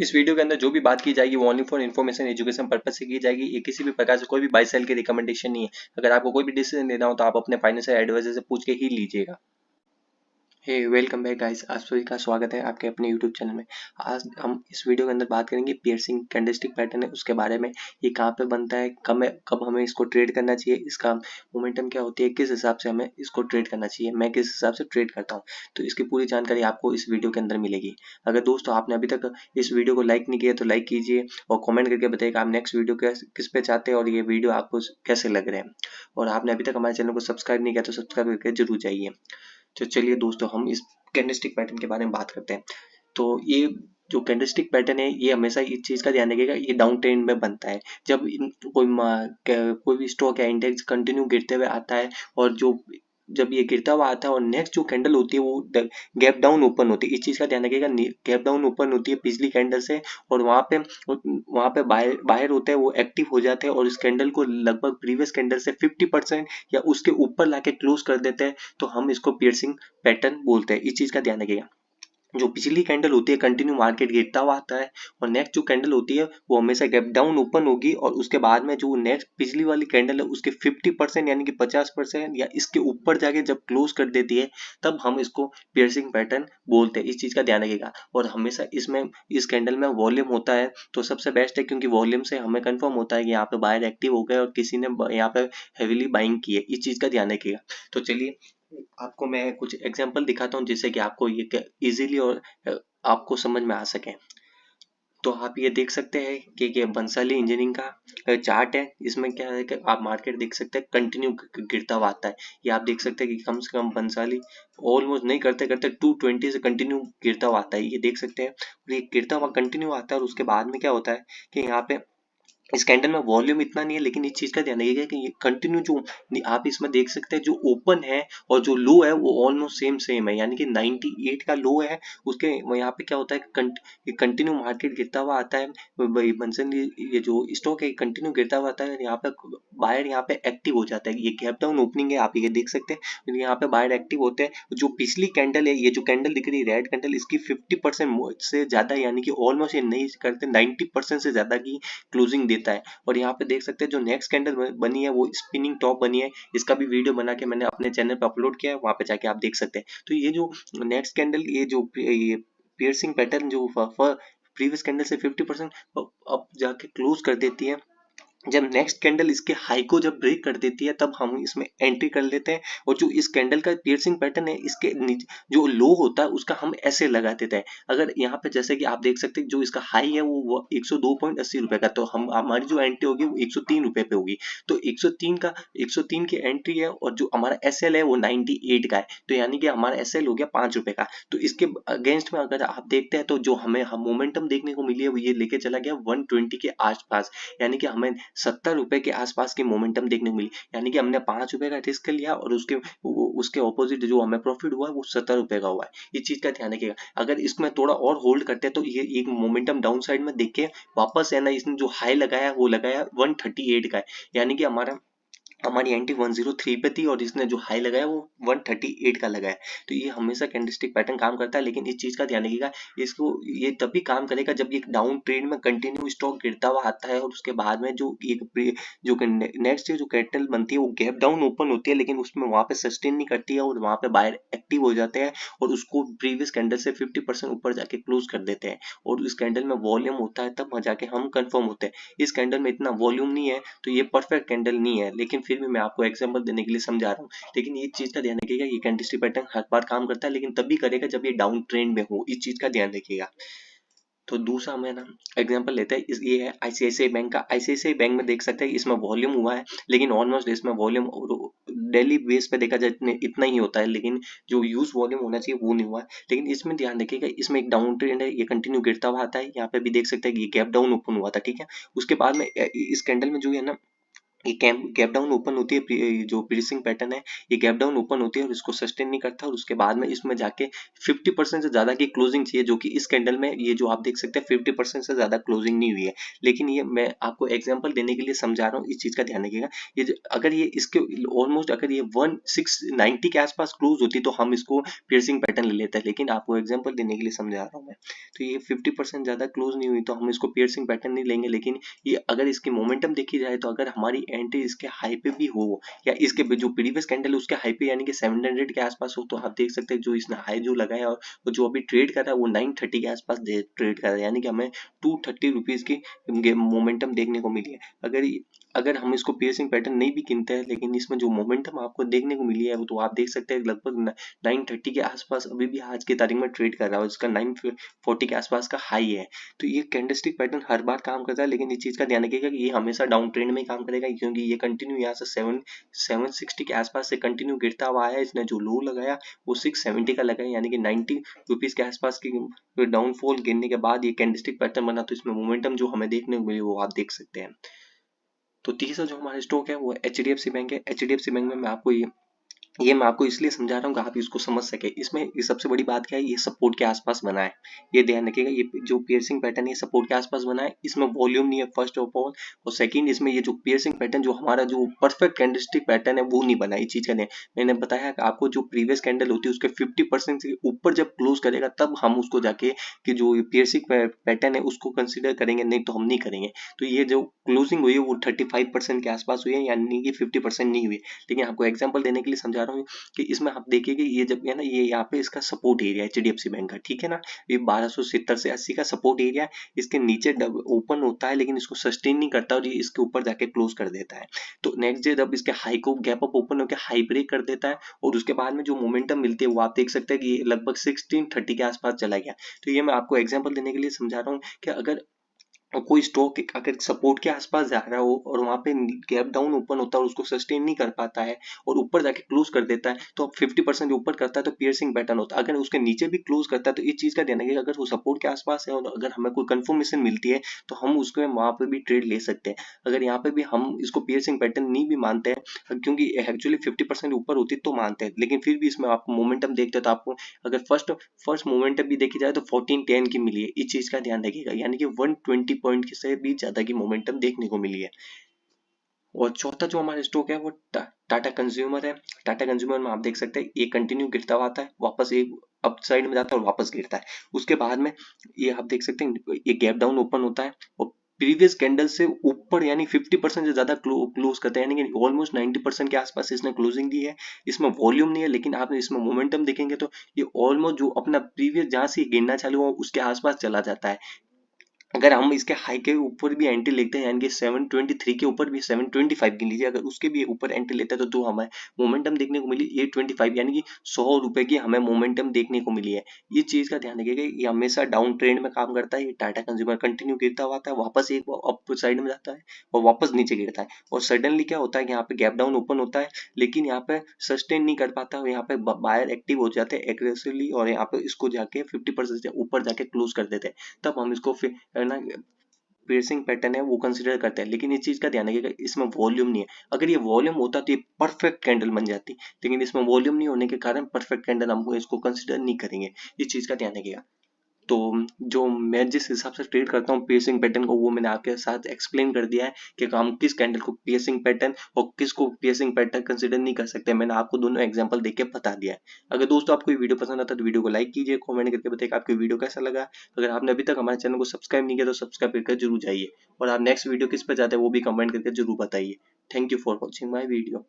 इस वीडियो के अंदर जो भी बात की जाएगी वो only for information education purpose से की जाएगी। ये किसी भी प्रकार से कोई भी बाय सेल की रिकमेंडेशन नहीं है। अगर आपको कोई भी डिसीजन लेना हो तो आप अपने फाइनेंशियल एडवाइजर से पूछ के ही लीजिएगा। हे वेलकम बैक गाइस, आप सभी का स्वागत है आपके अपने यूट्यूब चैनल में। आज हम इस वीडियो के अंदर बात करेंगे पियर्सिंग कैंडलस्टिक पैटर्न है उसके बारे में। ये कहाँ पे बनता है, कब हमें इसको ट्रेड करना चाहिए, इसका मोमेंटम क्या होती है, किस हिसाब से हमें इसको ट्रेड करना चाहिए, मैं किस हिसाब से ट्रेड करता हूँ। तो इसकी पूरी जानकारी आपको इस वीडियो के अंदर मिलेगी। अगर दोस्तों आपने अभी तक इस वीडियो को लाइक नहीं किया तो लाइक कीजिए और कॉमेंट करके बताइएगा आप नेक्स्ट वीडियो किस पे चाहते हैं और ये वीडियो आपको कैसे लग रहे हैं। और आपने अभी तक हमारे चैनल को सब्सक्राइब नहीं किया तो सब्सक्राइब करके जरूर जाइए। तो चलिए दोस्तों हम इस कैंडलस्टिक पैटर्न के बारे में बात करते हैं। तो ये जो कैंडलस्टिक पैटर्न है ये हमेशा इस चीज का ध्यान रखिएगा, ये डाउन ट्रेंड में बनता है। जब कोई भी स्टॉक या इंडेक्स कंटिन्यू गिरते हुए आता है और जब ये गिरता हुआ आता है और नेक्स्ट जो कैंडल होती है वो गैप डाउन ओपन होती है। इस चीज का ध्यान रखिएगा, गैप डाउन ओपन होती है पिछली कैंडल से और वहां पे बाहर होते हैं, वो एक्टिव हो जाते हैं और इस कैंडल को लगभग प्रीवियस कैंडल से 50% या उसके ऊपर लाके क्लोज कर देते हैं। तो हम इसको पियर्सिंग पैटर्न बोलते हैं। इस चीज का ध्यान रखिएगा। जो पिछली कैंडल होती है कंटिन्यू मार्केट गिरता हुआ आता है और नेक्स्ट जो कैंडल होती है वो हमेशा गैप डाउन ओपन होगी और उसके बाद में जो नेक्स्ट पिछली वाली कैंडल है उसके 50% यानी कि 50% या इसके ऊपर जाके जब क्लोज कर देती है तब हम इसको पियर्सिंग पैटर्न बोलते हैं। इस चीज का ध्यान रखिएगा। और हमेशा इसमें इस कैंडल में वॉल्यूम होता है तो सबसे बेस्ट है, क्योंकि वॉल्यूम से हमें कंफर्म होता है कि यहाँ पे बायर एक्टिव हो गए और किसी ने यहाँ पे हेविली बाइंग की है। इस चीज का ध्यान रखिएगा। तो चलिए आपको मैं कुछ एग्जांपल दिखाता हूँ जिससे कि आपको ये इजीली और आपको समझ में आ सके। तो आप ये देख सकते हैं कि ये बंसाली इंजीनियरिंग का चार्ट है। इसमें क्या है कि आप मार्केट देख सकते हैं कंटिन्यू गिरता हुआ आता है। ये आप देख सकते हैं कि कम से कम बंसाली ऑलमोस्ट नहीं करते करते 220 से कंटिन्यू गिरता हुआ आता है, ये देख सकते हैं। और ये गिरता हुआ कंटिन्यू आता है और उसके बाद में क्या होता है कि यहाँ पे इस कैंडल में वॉल्यूम इतना नहीं है, लेकिन इस चीज का ध्यान रखिएगा कि ये कंटिन्यू जो आप इसमें देख सकते हैं जो ओपन है और जो लो है वो ऑलमोस्ट सेम सेम है, यानी कि 98 का लो है। उसके यहाँ पे क्या होता है कंटिन्यू मार्केट गिरता हुआ आता है। बंसन ये जो स्टॉक है कंटिन्यू गिरता हुआ आता है। यहाँ पे बायर यहाँ पे एक्टिव हो जाता है। ये गैप डाउन ओपनिंग है, आप ये देख सकते हैं। यहाँ पे बायर एक्टिव होते हैं। जो पिछली कैंडल है, ये जो कैंडल दिख रही है रेड कैंडल, इसकी 50% से ज्यादा यानी कि ऑलमोस्ट ये नहीं करते 90% से ज्यादा की क्लोजिंग देता है। और यहाँ पे देख सकते हैं जो नेक्स्ट कैंडल बनी है वो स्पिनिंग टॉप बनी है। इसका भी वीडियो बना के मैंने अपने चैनल पे अपलोड किया है, वहां पे जाके आप देख सकते हैं। तो ये जो नेक्स्ट कैंडल ये पियर्सिंग पैटर्न जो प्रीवियस कैंडल से 50% अब जाके क्लोज कर देती है। जब नेक्स्ट कैंडल इसके हाई को जब ब्रेक कर देती है तब हम इसमें एंट्री कर लेते हैं। और जो इस कैंडल का पियर्सिंग पैटर्न है इसके नीचे जो लो होता है उसका हम ऐसे लगा देते हैं। अगर यहाँ पे जैसे कि आप देख सकते हैं जो इसका हाई है वो 102.80 रुपए का, तो हम हमारी जो एंट्री होगी वो 103 रुपए पे होगी। तो 103 की एंट्री है और जो हमारा एस एल है वो 98 का है। तो यानी कि हमारा एस एल हो गया 5 रुपए का। तो इसके अगेंस्ट में अगर आप देखते हैं तो जो हमें मोमेंटम देखने को मिली है वो ये लेके चला गया 120 के आसपास, यानी कि हमें 70 रुपए के आसपास की मोमेंटम देखने को मिली। यानी कि हमने 5 रुपए का रिस्क लिया और उसके ऑपोजिट जो हमें प्रॉफिट हुआ वो 70 रुपए का हुआ है। इस चीज का ध्यान रखिएगा। अगर इसमें थोड़ा और होल्ड करते हैं तो ये एक मोमेंटम डाउन साइड में देख के वापस है ना, इसने जो हाई लगाया वो लगाया 138 का है। यानी कि हमारी एंट्री 103 पे थी और इसने जो हाई लगाया वो 138 का लगाया। तो ये हमेशा कैंडलस्टिक पैटर्न काम करता है, लेकिन इस चीज का ध्यान रखिएगा। इसको ये तभी काम करेगा जब ये डाउन ट्रेंड में कंटिन्यू स्टॉक गिरता हुआ आता है और उसके बाद में जो नेक्स्ट जो कैंडल बनती है वो गैप डाउन ओपन होती है, लेकिन उसमें वहां पे सस्टेन नहीं करती है और वहां पे बायर एक्टिव हो जाते हैं और उसको प्रीवियस कैंडल से 50% ऊपर जाके क्लोज कर देते हैं। और उस कैंडल में वॉल्यूम होता है तब जाके हम कंफर्म होते हैं। इस कैंडल में इतना वॉल्यूम नहीं है तो ये परफेक्ट कैंडल नहीं है, लेकिन फिर भी मैं आपको एग्जांपल देने के लिए समझा रहा हूँ। लेकिन ये चीज का ध्यान रखिएगा, ये कैंडलस्टिक पैटर्न हर बार काम करता है लेकिन तभी करेगा जब ये डाउन ट्रेंड में हो। इस चीज का ध्यान रखिएगा। तो दूसरा मैं ना एग्जांपल लेते हैं, ये है आईसीआईसीआई बैंक का। आईसीआईसीआई बैंक में देख सकते हैं इसमें वॉल्यूम हुआ है, लेकिन ऑलमोस्ट इसमें वॉल्यूम डेली बेस पे देखा जाए इतना ही होता है, लेकिन जो यूज वॉल्यूम होना चाहिए वो नहीं हुआ है। लेकिन इसमें ध्यान रखिएगा, इसमें एक डाउन ट्रेंड है, ये कंटिन्यू गिरता हुआ आता है। यहाँ पे भी देख सकते हैं कि ये गैप डाउन ओपन हुआ था, ठीक है। उसके बाद में इस कैंडल में जो है ना ये गैप डाउन ओपन होती है, जो प्रीसिंग पैटर्न है ये गैप डाउन ओपन होती है और इसको सस्टेन नहीं करता, और उसके बाद में इसमें जाके 50% से ज्यादा की क्लोजिंग चाहिए, जो कि इस कैंडल में ये जो आप देख सकते हैं 50% से ज्यादा क्लोजिंग नहीं हुई है। लेकिन ये मैं आपको एग्जांपल देने के लिए समझा रहा हूँ, इस चीज का ध्यान रखिएगा। अगर ये इसके ऑलमोस्ट अगर ये 1690 के आसपास क्लोज होती तो हम इसको पियर्सिंग पैटर्न ले लेते हैं, लेकिन आपको एग्जाम्पल देने के लिए समझा रहा हूँ मैं। तो ये 50% ज्यादा क्लोज नहीं हुई तो हम इसको पियर्सिंग पैटर्न नहीं लेंगे। लेकिन ये अगर इसकी मोमेंटम देखी जाए तो अगर हमारी एंट्री इसके हाई पे भी हो, या इसके जो प्रीवियस कैंडल है उसके हाई पे यानी कि 700 के आसपास हो, तो आप देख सकते हैं जो इसने हाई जो लगाया और जो अभी ट्रेड कर रहा है वो 930 के आसपास ट्रेड कर रहा है, यानी कि हमें 230 रुपीज की मोमेंटम देखने को मिली है। अगर हम इसको पियर्सिंग पैटर्न नहीं भी गिनते हैं, लेकिन इसमें जो मोमेंटम आपको देखने को मिली है वो तो आप देख सकते हैं लगभग 930 के आसपास अभी भी आज की तारीख में ट्रेड कर रहा है, इसका 940 के आसपास का हाई है। तो ये कैंडलस्टिक पैटर्न हर बार काम करता है, लेकिन इस चीज का ध्यान रखिएगा कि ये हमेशा डाउन ट्रेंड में काम करेगा, क्योंकि ये कंटिन्यू यहाँ से 760 के आसपास से कंटिन्यू गिरता हुआ आया है। इसने जो लो लगाया वो 670 का लगाया, यानी कि 90 रुपीज के आसपास की डाउनफॉल गिरने के बाद ये कैंडलस्टिक पैटर्न बना। तो इसमें मोमेंटम जो हमें देखने को मिली वो आप देख सकते हैं। तो तीसरा जो हमारा स्टॉक है वो HDFC बैंक है। HDFC बैंक में मैं आपको ये मैं आपको इसलिए समझा रहा हूँ कि आप इसको समझ सके। इसमें ये सबसे बड़ी बात क्या है, ये सपोर्ट के आसपास बना है, ये ध्यान रखिएगा। ये जो पियर्सिंग पैटर्न है सपोर्ट के आसपास बना है, इसमें वॉल्यूम नहीं है फर्स्ट ऑफ ऑल, और सेकंड इसमें ये जो पियर्सिंग पैटर्न जो हमारा जो परफेक्ट कैंडलस्टिक पैटर्न है वो नहीं बना। ये चीज का मैंने बताया कि आपको जो प्रीवियस कैंडल होती है उसके 50% से ऊपर जब क्लोज करेगा तब हम उसको जाके कि जो पियर्सिंग पैटर्न है उसको कंसिडर करेंगे, नहीं तो हम नहीं करेंगे। तो ये जो क्लोजिंग हुई है वो 35% के आसपास हुई है, यानी कि 50% नहीं हुई। लेकिन आपको एग्जाम्पल देने के लिए समझा रहा हूँ कि इसमें आप देखिए कि ये जब है ना, ये यहाँ पे इसका सपोर्ट एरिया है HDFC बैंक का, ठीक है ना। ये 1270 से 80 का सपोर्ट एरिया है। इसके नीचे ओपन होता है लेकिन इसको सस्टेन नहीं करता और ये इसके ऊपर जाके क्लोज कर देता है। तो नेक्स्ट डे जब इसके हाई को गैप अप ओपन होकर हाई ब्रेक कर देता है और उसके बाद में जो मोमेंटम मिलती है वो आप देख सकते हैं कि ये लगभग 1630 के आसपास चला गया। तो ये मैं आपको एग्जाम्पल देने के लिए समझा रहा हूँ कि अगर और कोई स्टॉक अगर सपोर्ट के आसपास जा रहा हो और वहां पे गैप डाउन ओपन होता है और उसको सस्टेन नहीं कर पाता है और ऊपर जाके क्लोज कर देता है, तो अब 50% ऊपर करता है तो पियर्सिंग पैटर्न होता है। अगर उसके नीचे भी क्लोज करता है तो इस चीज का ध्यान रखिएगा, अगर वो सपोर्ट के आसपास है और अगर हमें कोई कंफर्मेशन मिलती है तो हम उसको वहां पे भी ट्रेड ले सकते हैं। अगर यहाँ पे भी हम इसको पियर्सिंग पैटर्न नहीं भी मानते हैं, क्योंकि एक्चुअली 50% ऊपर होती तो मानते हैं, लेकिन फिर भी इसमें आपको मोमेंटम देखते हैं तो आपको अगर फर्स्ट मोमेंटम भी देखी जाए तो 1410 की मिली है। इस चीज का ध्यान रखिएगा, यानी कि 120 पॉइंट से भी ज्यादा की मोमेंटम देखने को मिली है। और चौथा जो हमारा स्टॉक है वो टाटा कंज्यूमर है। टाटा कंज्यूमर में आप देख सकते हैं ये कंटिन्यू गिरता हुआ आता है, वापस एक अप साइड में जाता है और वापस गिरता है। उसके बाद में ये आप देख सकते हैं ये गैप डाउन ओपन होता है और प्रीवियस कैंडल से ऊपर यानी 50% से ज्यादा क्लोज करता है, यानी कि ऑलमोस्ट 90% के आसपास इसने क्लोजिंग दी है। इसमें वॉल्यूम नहीं है, लेकिन आप इसमें मोमेंटम देखेंगे तो ये ऑलमोस्ट जो अपना प्रीवियस जहां से गिरना चालू हुआ उसके आसपास चला जाता है। अगर हम इसके हाई के ऊपर भी एंट्री लेते हैं यानी कि 723 के ऊपर भी 725 गिन लीजिए, अगर उसके भी ऊपर एंट्री लेते हैं तो हमें मोमेंटम देखने को मिली 825, यानी कि 100 रुपए की हमें मोमेंटम देखने को मिली है। ये चीज का ध्यान रखिएगा, ये हमेशा डाउन ट्रेंड में काम करता है। ये टाटा कंज्यूमर कंटिन्यू गिरता हुआ था, वापस एक अप साइड में जाता है और वापस नीचे गिरता है, और सडनली क्या होता है कि यहाँ पे गैप डाउन ओपन होता है लेकिन यहाँ पे सस्टेन नहीं कर पाता और यहाँ पे बायर एक्टिव हो जाते हैं एग्रेसिवली और यहाँ पे इसको जाके 50% से ऊपर जाके क्लोज कर देते हैं। तब हम इसको फिर है ना पियर्सिंग पैटर्न है वो कंसीडर करते हैं। लेकिन इस चीज का ध्यान रखिएगा इसमें वॉल्यूम नहीं है, अगर ये वॉल्यूम होता तो ये परफेक्ट कैंडल बन जाती, लेकिन इसमें वॉल्यूम नहीं होने के कारण परफेक्ट कैंडल हम इसको कंसीडर नहीं करेंगे। इस चीज का ध्यान रखिएगा। तो जो मैं जिस हिसाब से ट्रेड करता हूँ पियर्सिंग पैटर्न को वो मैंने आपके साथ एक्सप्लेन कर दिया है कि हम किस कैंडल को पियर्सिंग पैटर्न और किसको पियर्सिंग पैटर्न कंसीडर नहीं कर सकते। मैंने आपको दोनों एग्जांपल देके बता दिया है। अगर दोस्तों आपको ये वीडियो पसंद आता है तो वीडियो को लाइक कीजिए, कमेंट करके बताइए आपको वीडियो कैसा लगा। अगर आपने अभी तक हमारे चैनल को सब्सक्राइब नहीं किया तो सब्सक्राइब करके जरूर जाइए, और आप नेक्स्ट वीडियो किस पर चाहते हैं वो भी कमेंट करके जरूर बताइए। Thank you for watching my video.